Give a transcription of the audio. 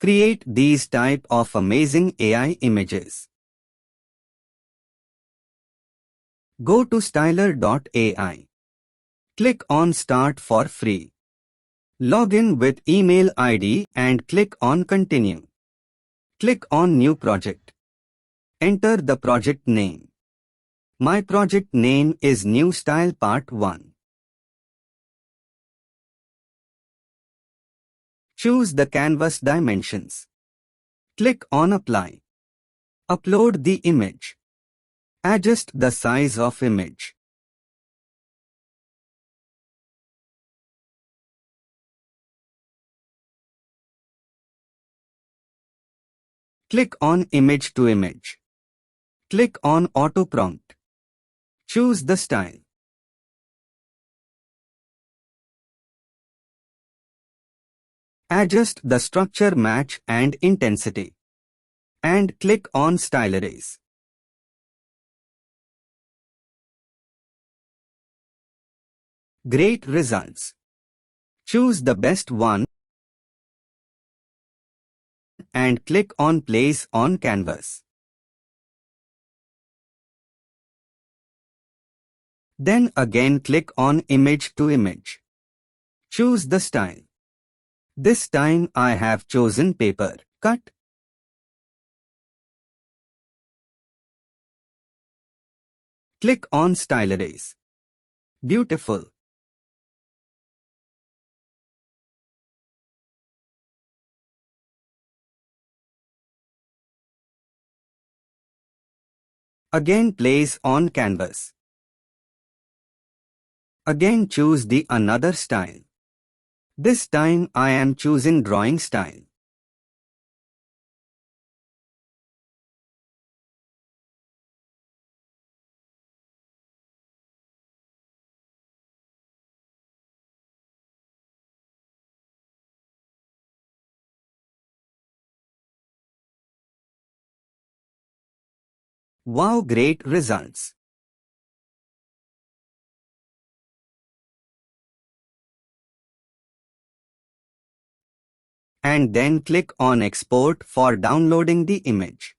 Create these type of amazing AI images. Go to stylar.ai. Click on Start for free. Log in with email ID and click on Continue. Click on New Project. Enter the project name. My project name is New Style Part 1. Choose the canvas dimensions. Click on Apply. Upload the image. Adjust the size of image. Click on Image to Image. Click on Auto Prompt. Choose the style. Adjust the structure match and intensity. And click on Style Erase. Great results. Choose the best one and click on Place on Canvas. Then again click on Image to Image. Choose the style. This time I have chosen paper cut. Click on Style Erase. Beautiful. Again place on canvas. Again choose the another style. This time I am choosing drawing style. Wow, great results. And then click on Export for downloading the image.